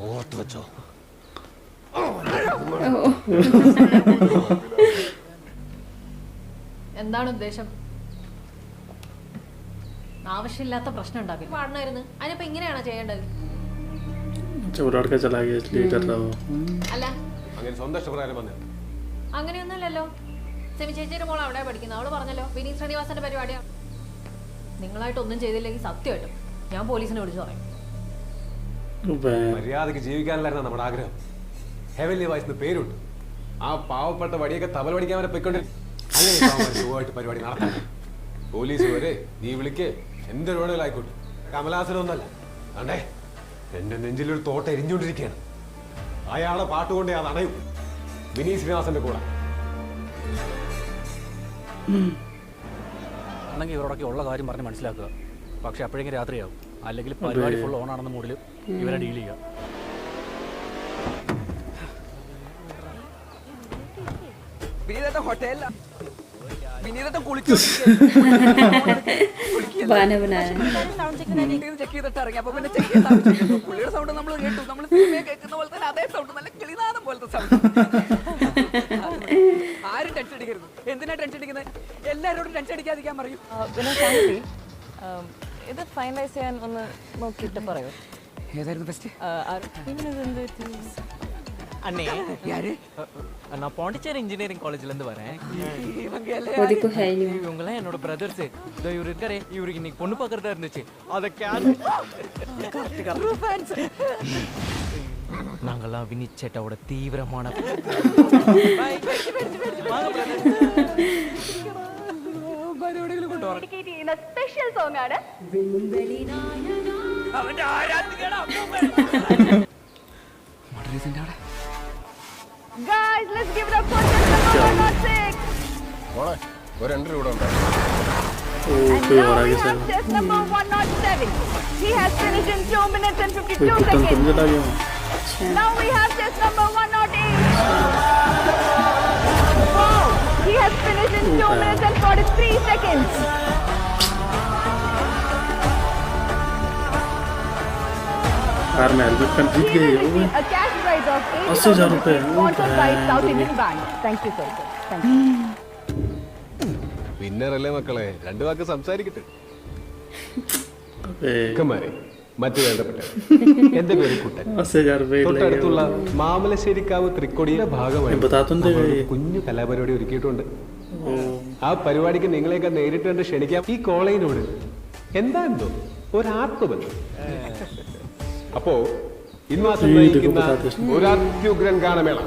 ഓർത്ത് വെച്ചോ. എന്താണ് ഉദ്ദേശം? ആവശ്യമില്ലാത്ത പ്രശ്നം ഉണ്ടാക്കില്ല പാടണമായിരുന്നു. അതിനിപ്പോ ഇങ്ങനെയാണോ ചെയ്യേണ്ടത്? അല്ല അങ്ങനെയൊന്നുമല്ലല്ലോ. സെമി ചേച്ചിയുടെ മോൾ അവിടെ പഠിക്കുന്നത്. അവള് പറഞ്ഞല്ലോ വിനീത് ശ്രീനിവാസന്റെ പരിപാടിയാണ്. നിങ്ങളായിട്ട് ഒന്നും ചെയ്തില്ലെങ്കിൽ സത്യമായിട്ടും ഞാൻ പോലീസിനെ വിളിച്ചു പറയും. മര്യാദക്ക് ജീവിക്കാനല്ലായിരുന്നു നമ്മുടെ ആഗ്രഹം. ഹെവൻലി വോയിസ് പേരുണ്ട്. ആ പാവപ്പെട്ട വടിയൊക്കെ തബല പഠിക്കാൻ വരെ പോയിക്കൊണ്ടിരിക്കും. അങ്ങനെ സുഖമായിട്ട് പരിപാടി നടത്താം. പോലീസ് വരെ നീ വിളിക്കേ എന്തൊരു വേണമെങ്കിലും ആയിക്കോട്ടെ. കമലാസനൊന്നല്ല. അണ്ടേ എന്റെ നെഞ്ചിലൊരു തോട്ട എരിഞ്ഞുകൊണ്ടിരിക്കുകയാണ്. അയാളെ പാട്ടുകൊണ്ടേ അത് അണയും. വിനീത് ശ്രീനിവാസന്റെ കൂടെ ആണെങ്കിൽ ഇവരോടൊക്കെ ഉള്ള കാര്യം പറഞ്ഞ് മനസ്സിലാക്കുക. പക്ഷെ അപ്പോഴെങ്കിലും രാത്രിയാവും. അല്ലെങ്കിൽ പരിപാടി ഫുൾ ഓൺ ആണെന്ന മൂഡിൽ ഇവരെ ഡീൽ ചെയ്യുക. ആരും ടെൻഷൻ അടിക്കരുത്. എന്തിനാ ടെൻഷൻ അടിക്കുന്നത്? എല്ലാവരോടും ടെൻഷൻ അടിക്കാതിരിക്കാൻ പറയും. ഇത് ഫൈനലൈസ് ചെയ്യാൻ ഒന്ന് നോക്കിയിട്ട് പറയൂ. ഏതായിരുന്നു ബെസ്റ്റ്? அண்ணே யாரு? நான் பாண்டிச்சேரி இன்ஜினியரிங் காலேஜ்ல இருந்து வரேன். இவங்கெல்லாம் என்னோட பிரதர்ஸ். இதோ இவரு இருக்காரே, இவருக்கு இன்னைக்கு பொண்ணு பார்க்கறதா இருந்துச்சு. அத நாங்கெல்லாம் வினித் சேட்டாவோட தீவிரமான പരിപാടികൾ കൊണ്ടുവരാം. സ്പെഷ്യൽ സോങ് ആണ്. അവന്റെ ആരാധകനാണ്. Guys, let's give it up for number 106. മോളെ ഒരു എൻട്രി കൂടെ ഉണ്ട്. And now we have test number 107. He has finished in 2 minutes and 52 seconds. Now we have test number 108. Wow, he has finished in 2 minutes and 43 seconds. Car में helmet complete गई है। A cash prize of 80,000 rupees sponsored by South Indian Bank. Thank you, sir. Thank you. വിന്നറല്ലേ മക്കളെ, രണ്ടു വാക്ക് സംസാരിക്കട്ടെ. മറ്റു വേണ്ടപ്പെട്ട എന്റെ പേര് കുട്ടൻ. തൊട്ടടുത്തുള്ള മാമലശ്ശേരിക്കാവ് തൃക്കൊടിയുടെ ഭാഗമായി കുഞ്ഞു കലാപരിപാടി ഒരുക്കിയിട്ടുണ്ട്. ആ പരിപാടിക്ക് നിങ്ങളെയൊക്കെ നേരിട്ട് കണ്ട് ക്ഷണിക്കാം. ഈ കോളേജിനോട് എന്താ എന്തോ ഒരു ആത്മബന്ധം. അപ്പോ ഇന്ന് നയിക്കുന്ന ഒരു അത്യുഗ്രൻ ഗാനമേള.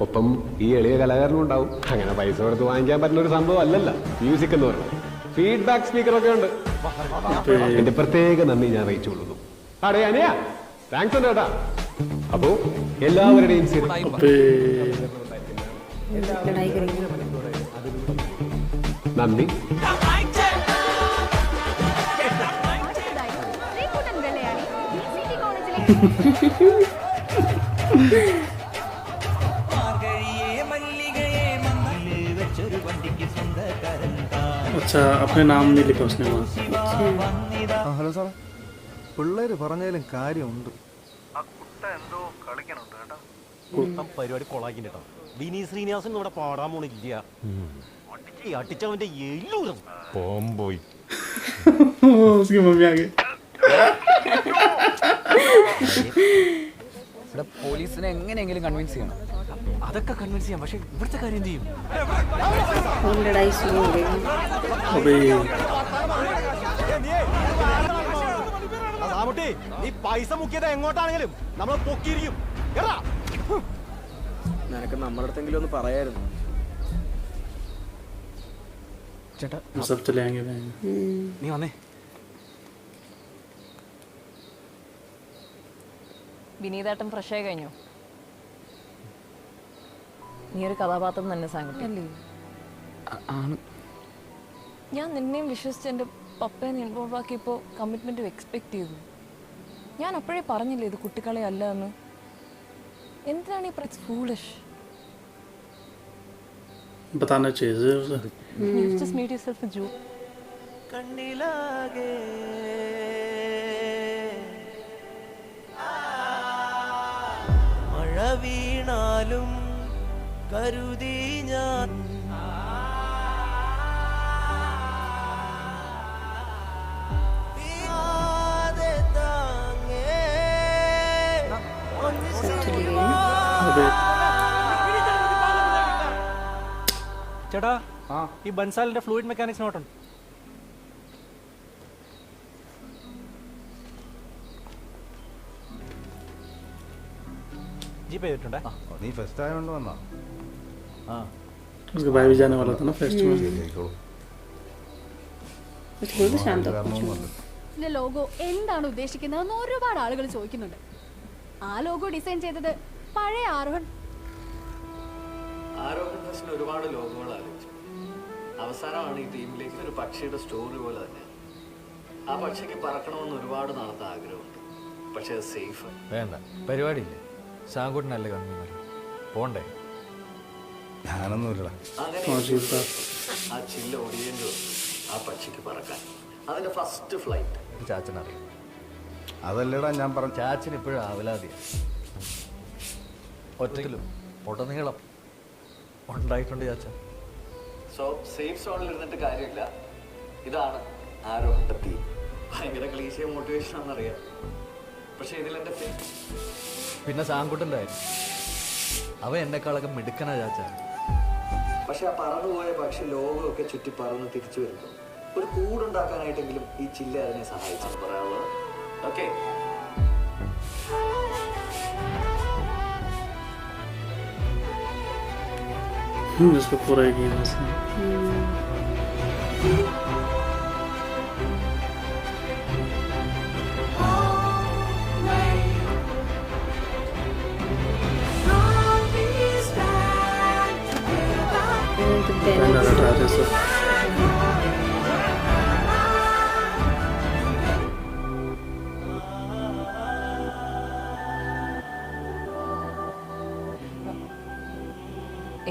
ഒപ്പം ഈ എളിയ കലാകാരനും ഉണ്ടാവും. അങ്ങനെ പൈസ കൊടുത്ത് വാങ്ങിക്കാൻ പറ്റുന്ന ഒരു സംഭവം അല്ലല്ല മ്യൂസിക് എന്ന് പറയുന്നത്. ഫീഡ്ബാക്ക് സ്പീക്കറൊക്കെ ഉണ്ട്. എന്റെ പ്രത്യേക നന്ദി ഞാൻ അറിയിച്ചുകൊള്ളുന്നു. അടേ അനിയ താങ്ക്സ് ഉണ്ട് കേട്ടാ. അപ്പോ എല്ലാവരുടെയും നന്ദി. अच्छा अपने नाम नहीं लिखा उसने वहाँ. ഹലോ സാറേ, പിള്ളേര് പറഞ്ഞാലും കാര്യമുണ്ട്. പരിപാടി കൊളാക്കിന്റെ കേട്ടോ. വിനീത് ശ്രീനിവാസൻ ഇവിടെ പാടാൻ പോണില്ല. അടിച്ചവന്റെ എല്ലൂരും പോയി. उसकी मम्मी आ गई. പോലീസിനെ എങ്ങനെയെങ്കിലും കൺവിൻസ് ചെയ്യണം. അതൊക്കെ കൺവിൻസ് ചെയ്യാം. പക്ഷെ ഇവിടുത്തെ കാര്യം എന്ത് ചെയ്യും? ഈ പൈസ മുക്കിയത് എങ്ങോട്ടാണെങ്കിലും നമ്മൾ പൊക്കിയിരിക്കും. നിനക്ക് നമ്മുടെ അടുത്തെങ്കിലും ഒന്ന് പറയായിരുന്നു. ചേട്ടാ നീ വന്നേ. വിനീതേട്ടൻ ഫ്രഷ് ആയി കഴിഞ്ഞു. നീ ഒരു കഥാപാത്രം തന്നെ സാങ്കുട്ടി. ഞാൻ നിന്നെയും വിശ്വസിച്ച് എൻ്റെ പപ്പേനെ ഇൻവോൾവ് ആക്കിയപ്പോൾ കമ്മിറ്റ്മെന്റ് എക്സ്പെക്ട് ചെയ്തു. ഞാൻ അപ്പോഴേ പറഞ്ഞില്ലേ ഇത് കുട്ടികളെ അല്ല എന്ന്. എന്തിനാണ് ഈ ഫൂളിഷ്? बताना चाहिए You just made yourself a Jew. കണ്ണിലാകെ മഴ വീണാലും കരുതി ഞാൻ ചേട്ടാ ഈ ബൻസാലിന്റെ ഫ്ലൂയിഡ് മെക്കാനിക്സ് നോട്ടുണ്ട്. जीपे ചെയ്തിട്ടുണ്ടേ. നീ ഫസ്റ്റ് ആയതുകൊണ്ട് വന്നാ उसके भाई भी जाने वाला था ना फेस्ट में. ലോഗോ എന്താണ് ഉദ്ദേശിക്കുന്നതെന്ന് ഒരുപാട് ആളുകൾ ചോദിക്കുന്നുണ്ട്. ആ ലോഗോ ഡിസൈൻ ചെയ്തത് പഴയ ആരോഹൺ. ആരോഗ്യ ഫെസ്റ്റിന് ഒരുപാട് ലോഗോകൾ ആലോചിച്ചു. അവസാനമാണ് ഈ ടീമിലേക്ക് ഒരു പക്ഷിയുടെ സ്റ്റോറി പോലെ തന്നെ. ആ പക്ഷിക്ക് പറക്കണമെന്ന് ഒരുപാട് നാളത്തെ ആഗ്രഹമുണ്ട്. പക്ഷെ അത് സേഫ് വേണ്ട. പരിപാടിയില്ലേ, ശാങ്കുട്ടനല്ലേ കൺവീനർ, പോണ്ടേ? ഞാനൊന്നുമില്ല. അങ്ങനെ ആ ചില്ല ഒടിയേണ്ടി വന്നു ആ പക്ഷിക്ക് പറക്കാൻ. അതിന്റെ ഫസ്റ്റ് ഫ്ലൈറ്റ് ചാച്ചനറിയാം. അതല്ലേടാ ഞാൻ പറഞ്ഞു. ചാച്ചൻ ഇപ്പോഴും ആവലാതിയ. ഒറ്റയിലും ഉടനീളം ഉണ്ടായിട്ടുണ്ട് ചാച്ചൻ. സോ സേഫ് സോണിൽ ഇരുന്നിട്ട് കാര്യമില്ല. ഇതാണ് ആരോഗ്യത്തെ തീം. ഭയങ്കര ക്ലീശിയ മോട്ടിവേഷൻ ആണെന്നറിയാം, പക്ഷെ ഇതിലെന്റെ പിന്നെ ശാങ്കുട്ടൻ്റെ കാര്യം, അവൻ എന്നെക്കാളൊക്കെ മിടുക്കനാ ചാച്ച. പക്ഷെ ആ പറന്നുപോയ പക്ഷി ലോകമൊക്കെ ചുറ്റി പറന്ന് തിരിച്ചു വരുന്നു. ഒരു കൂടുണ്ടാക്കാനായിട്ടെങ്കിലും ഈ ചില്ല അതിനെ സഹായിച്ചാണ് പറയാനുള്ളത്. ഓക്കെ, इसको पूरा ही किया उसने.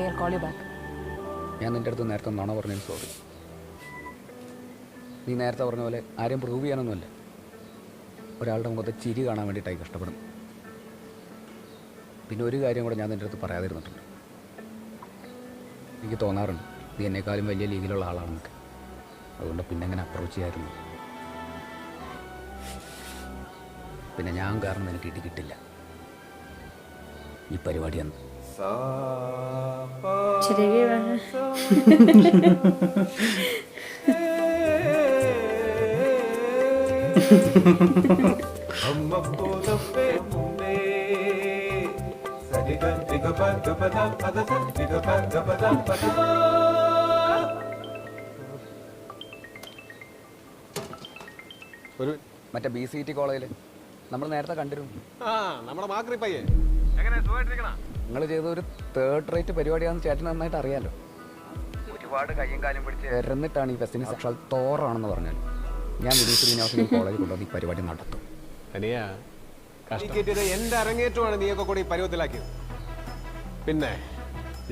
I'll call you back. ഞാൻ നിൻ്റെ അടുത്ത് നേരത്തെ നുണ പറഞ്ഞതിന് സോറി. നീ നേരത്തെ പറഞ്ഞ പോലെ ആരെയും പ്രൂവ് ചെയ്യാനൊന്നുമല്ല, ഒരാളുടെ മുഖത്ത് ചിരി കാണാൻ വേണ്ടിയിട്ടായി കഷ്ടപ്പെടുന്നു. പിന്നെ ഒരു കാര്യം കൂടെ ഞാൻ നിൻ്റെ അടുത്ത് പറയാതിരുന്നിട്ടുണ്ട്. എനിക്ക് തോന്നാറുണ്ട് നീ എന്നെക്കാളും വലിയ ലീഗിലുള്ള ആളാണെന്നൊക്കെ. അതുകൊണ്ട് പിന്നെ എങ്ങനെ അപ്രോച്ച് ചെയ്യായിരുന്നു. പിന്നെ ഞാൻ കാരണം എനിക്ക് ഇടി കിട്ടില്ല ഈ പരിപാടി അന്ന്. മറ്റേ BCT കോളേജിൽ നമ്മൾ നേരത്തെ കണ്ടിരുന്നു. നമ്മുടെ മാക്രി പയ്യെ നിങ്ങൾ ചെയ്ത ഒരു തേർഡ് റേറ്റ് പരിപാടിയാണെന്ന് ചേട്ടന് നന്നായിട്ട് അറിയാലോ. ഒരുപാട് കയ്യും കാലും പിടിച്ച് ഇറന്നിട്ടാണ് ഈ ഫെസ്റ്റിന് സാക്ഷാൽ തോറാണെന്ന് പറഞ്ഞാൽ ഞാൻ വിനീത് ശ്രീനിവാസൻ കോളേജിൽ കൊണ്ടുവന്ന് ഈ പരിപാടി നടത്തും. എന്റെ അരങ്ങേറ്റമാണ് നീയൊക്കെ കൂടി പരുവത്തിലാക്കിയത്. പിന്നെ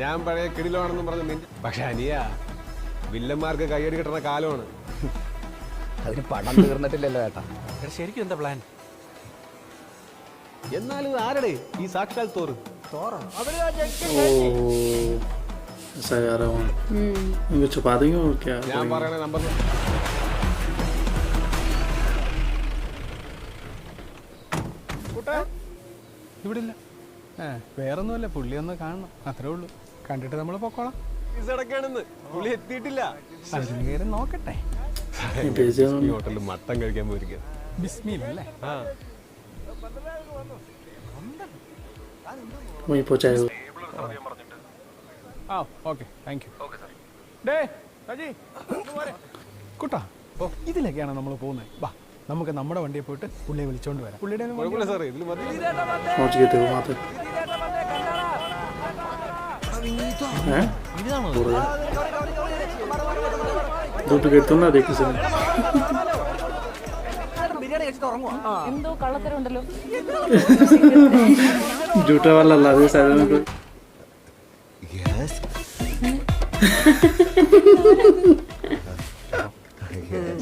ഞാൻ പഴയ കിടിലാണെന്നും പറഞ്ഞു. പക്ഷെ അനിയ വില്ലന്മാർക്ക് കയ്യടി കിട്ടുന്ന കാലമാണ്. അതിന് പടം തീർന്നിട്ടില്ലല്ലോ ചേട്ടാ. ശരിക്കും എന്താ പ്ലാൻ? എന്നാലും ആരുടെ ഈ സാക്ഷാൽ തോറ്? ऐसा यार इनको छुपा देंगे और क्या? ഞാൻ പറയണ നമ്പർ ഇവിടെ ഇല്ല. വേറൊന്നുമല്ല, പുള്ളി ഒന്ന് കാണണം, അത്രേ ഉള്ളൂ. കണ്ടിട്ട് നമ്മൾ പൊക്കോളാം. അടക്കാണെന്ന് പുള്ളി എത്തിയിട്ടില്ല. അതിന് കയറി നോക്കട്ടെ. ഈ ഹോട്ടലിൽ മട്ടൻ കഴിക്കാൻ പോയിരിക്കുക. ബിസ്മില്ലല്ലേ? वहीं पहुंचाएगा. ആ okay, thank you. Day Saji കുട്ടാ, ഇതിലൊക്കെയാണ് നമ്മൾ പോകുന്നത്. വാ, നമുക്ക് നമ്മുടെ വണ്ടിയിൽ പോയിട്ട് പുള്ളിയെ വിളിച്ചോണ്ട് വരാം. പുള്ളിയുടെ കുഴപ്പമില്ല സാറേ, ഇതിൽ മതി. पहुंच गए थे वो वहाँ पे. हैं? डुप्लीकेट तो ना देखी सर. എന്തോ കള്ളത്തരമുണ്ടല്ലോ. झूठा वाला ला दे साइड में कोई.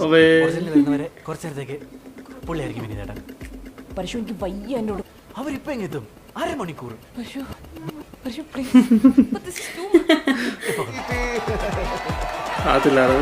അവേ ഒറിജിനൽ വരുന്നവരെ കുറച്ച് നേരത്തേക്ക് പുള്ളിയായിരിക്കും വിനി ചേട്ടൻ. പരശു എനിക്ക് വയ്യ എന്നോട്. അവരിപ്പോ എങ്ങെത്തും? അരമണിക്കൂർ. പരശു പരശു പ്ലീസ്. അതില്ലാതെ